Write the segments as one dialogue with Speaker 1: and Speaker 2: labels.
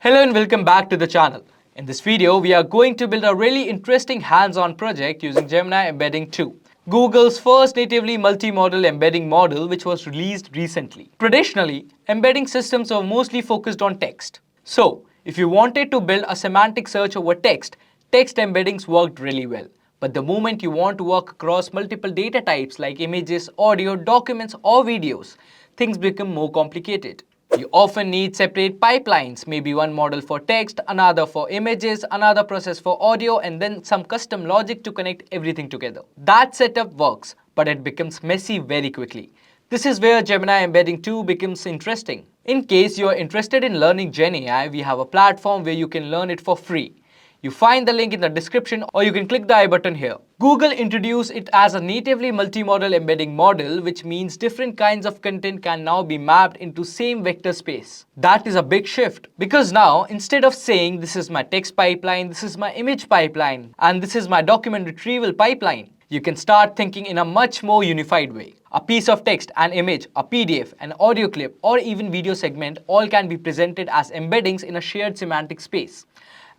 Speaker 1: Hello and welcome back to the channel. In this video, we are going to build a really interesting hands-on project using Gemini Embedding 2, Google's first natively multimodal embedding model which was released recently. Traditionally, embedding systems are mostly focused on text. So, if you wanted to build a semantic search over text, text embeddings worked really well. But the moment you want to work across multiple data types like images, audio, documents or videos, things become more complicated. You often need separate pipelines, maybe one model for text, another for images, another process for audio, and then some custom logic to connect everything together. That setup works, but it becomes messy very quickly. This is where Gemini Embedding 2 becomes interesting. In case you are interested in learning GenAI, we have a platform where you can learn it for free. You find the link in the description or you can click the I button here. Google introduced it as a natively multimodal embedding model, which means different kinds of content can now be mapped into same vector space. That is a big shift because now instead of saying this is my text pipeline, this is my image pipeline, and this is my document retrieval pipeline, you can start thinking in a much more unified way. A piece of text, an image, a PDF, an audio clip, or even video segment all can be presented as embeddings in a shared semantic space.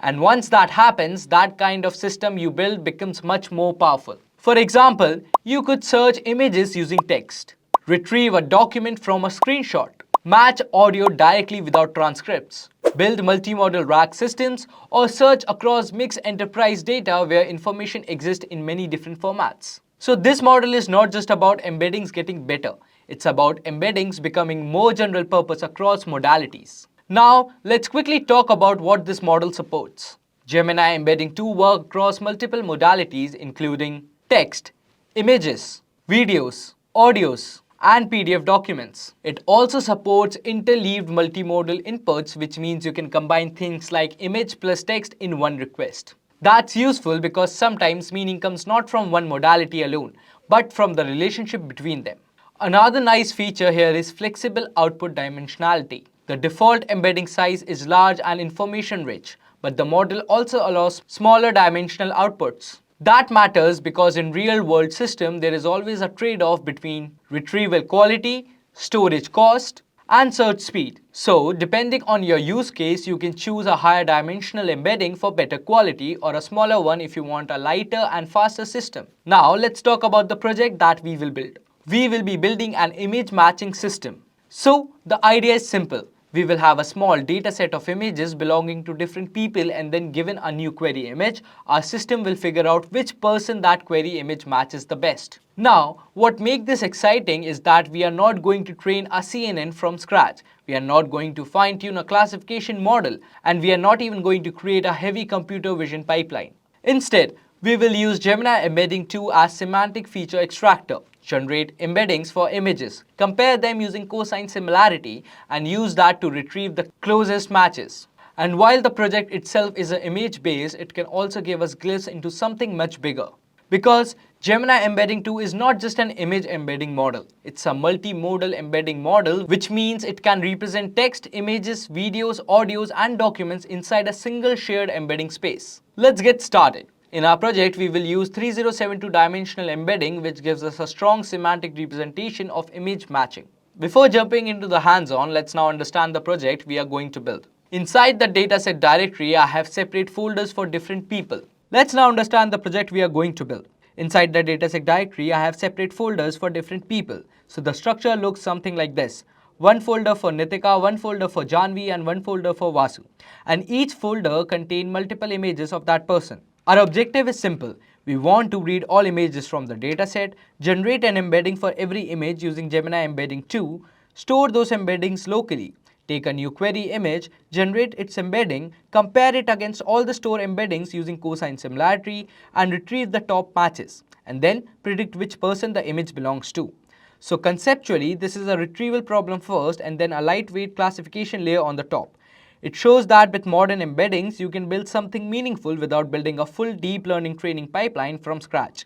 Speaker 1: And once that happens, that kind of system you build becomes much more powerful. For example, you could search images using text, retrieve a document from a screenshot, match audio directly without transcripts, build multimodal RAG systems, or search across mixed enterprise data where information exists in many different formats. So this model is not just about embeddings getting better, it's about embeddings becoming more general purpose across modalities. Now, let's quickly talk about what this model supports. Gemini Embedding 2 works across multiple modalities including text, images, videos, audios, and PDF documents. It also supports interleaved multimodal inputs, which means you can combine things like image plus text in one request. That's useful because sometimes meaning comes not from one modality alone, but from the relationship between them. Another nice feature here is flexible output dimensionality. The default embedding size is large and information rich, but the model also allows smaller dimensional outputs. That matters because in real-world system, there is always a trade-off between retrieval quality, storage cost, and search speed. So, depending on your use case, you can choose a higher dimensional embedding for better quality or a smaller one if you want a lighter and faster system. Now, let's talk about the project that we will build. We will be building an image matching system. So, the idea is simple. We will have a small data set of images belonging to different people, and then given a new query image, our system will figure out which person that query image matches the best. Now, what makes this exciting is that we are not going to train a CNN from scratch. We are not going to fine-tune a classification model, and we are not even going to create a heavy computer vision pipeline. Instead, we will use Gemini Embedding 2 as semantic feature extractor. Generate embeddings for images, compare them using Cosine Similarity, and use that to retrieve the closest matches. And while the project itself is image-based, it can also give us glimpse into something much bigger. Because Gemini Embedding 2 is not just an image embedding model, it's a multimodal embedding model, which means it can represent text, images, videos, audios, and documents inside a single shared embedding space. Let's get started. In our project, we will use 3072 dimensional embedding, which gives us a strong semantic representation of image matching. Before jumping into the hands-on, let's now understand the project we are going to build. Inside the dataset directory, I have separate folders for different people. Let's now understand the project we are going to build. Inside the dataset directory, I have separate folders for different people. So the structure looks something like this. One folder for Nitika, one folder for Janvi, and one folder for Vasu. And each folder contains multiple images of that person. Our objective is simple. We want to read all images from the dataset, generate an embedding for every image using Gemini Embedding 2, store those embeddings locally, take a new query image, generate its embedding, compare it against all the store embeddings using Cosine Similarity, and retrieve the top matches, and then predict which person the image belongs to. So conceptually, this is a retrieval problem first and then a lightweight classification layer on the top. It shows that with modern embeddings, you can build something meaningful without building a full deep learning training pipeline from scratch.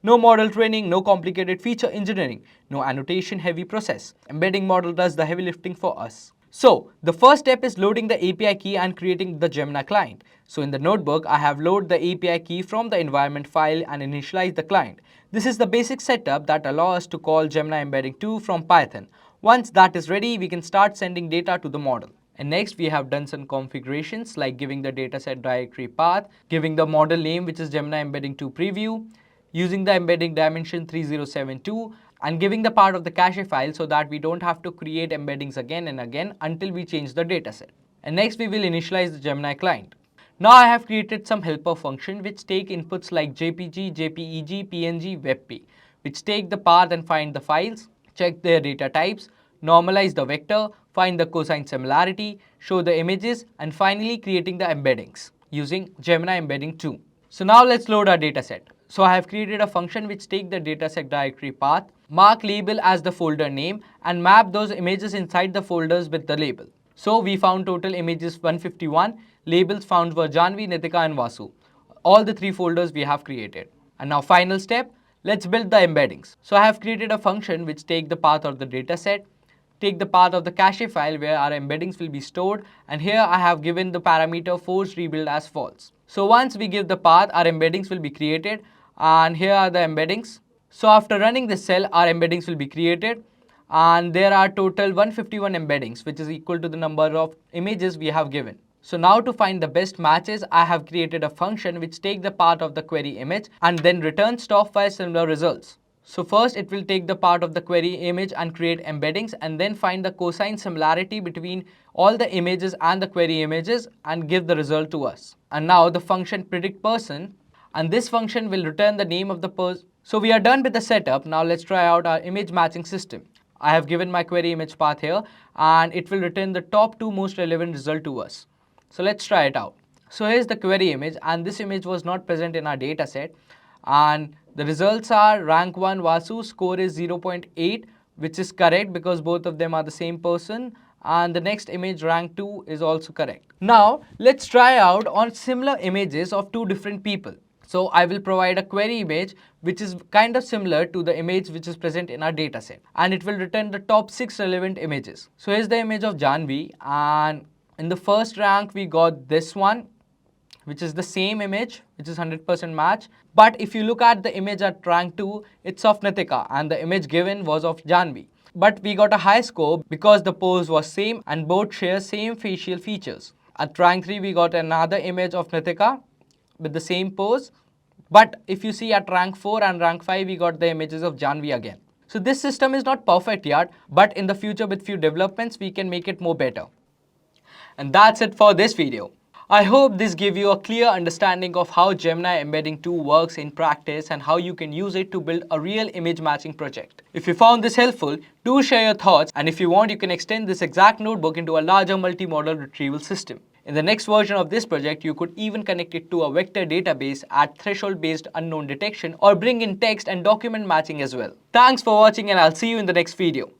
Speaker 1: No model training, no complicated feature engineering, no annotation heavy process. Embedding model does the heavy lifting for us. So, the first step is loading the API key and creating the Gemini client. So in the notebook, I have loaded the API key from the environment file and initialized the client. This is the basic setup that allows us to call Gemini Embedding 2 from Python. Once that is ready, we can start sending data to the model. And next we have done some configurations like giving the dataset directory path, giving the model name which is Gemini Embedding 2 preview, using the embedding dimension 3072 and giving the part of the cache file so that we don't have to create embeddings again and again until we change the dataset. And next we will initialize the Gemini client. Now I have created some helper function which take inputs like JPG, JPEG, PNG, WebP, which take the path and find the files, check their data types, normalize the vector, find the cosine similarity, show the images, and finally creating the embeddings using Gemini Embedding 2. So now let's load our dataset. So I have created a function which take the dataset directory path, mark label as the folder name, and map those images inside the folders with the label. So we found total images 151, labels found were Janvi, Nitika and Vasu. All the three folders we have created. And now final step, let's build the embeddings. So I have created a function which take the path of the dataset, take the path of the cache file where our embeddings will be stored, and here I have given the parameter force rebuild as false. So once we give the path, our embeddings will be created, and here are the embeddings. So after running this cell, our embeddings will be created, and there are total 151 embeddings, which is equal to the number of images we have given. So now to find the best matches, I have created a function which take the part of the query image and then returns top 5 similar results. So first it will take the part of the query image and create embeddings and then find the cosine similarity between all the images and the query images and give the result to us. And now the function predict person, and this function will return the name of the person. So we are done with the setup. Now let's try out our image matching system. I have given my query image path here and it will return the top 2 most relevant result to us. So let's try it out. So here's the query image, and this image was not present in our data set, and the results are rank 1 Vasu, score is 0.8, which is correct because both of them are the same person, and the next image rank 2 is also correct. Now let's try out on similar images of two different people. So I will provide a query image which is kind of similar to the image which is present in our dataset, and it will return the top 6 relevant images. So here's the image of Janvi, and in the first rank we got this one, which is the same image, which is 100% match. But if you look at the image at rank 2, it's of Nitika and the image given was of Janvi. But we got a high score because the pose was same and both share same facial features. At rank 3, we got another image of Nitika with the same pose. But if you see at rank 4 and rank 5, we got the images of Janvi again. So this system is not perfect yet, but in the future with few developments, we can make it more better. And that's it for this video. I hope this gave you a clear understanding of how Gemini Embedding 2 works in practice and how you can use it to build a real image matching project. If you found this helpful, do share your thoughts, and if you want, you can extend this exact notebook into a larger multimodal retrieval system. In the next version of this project, you could even connect it to a vector database, add threshold-based unknown detection, or bring in text and document matching as well. Thanks for watching, and I'll see you in the next video.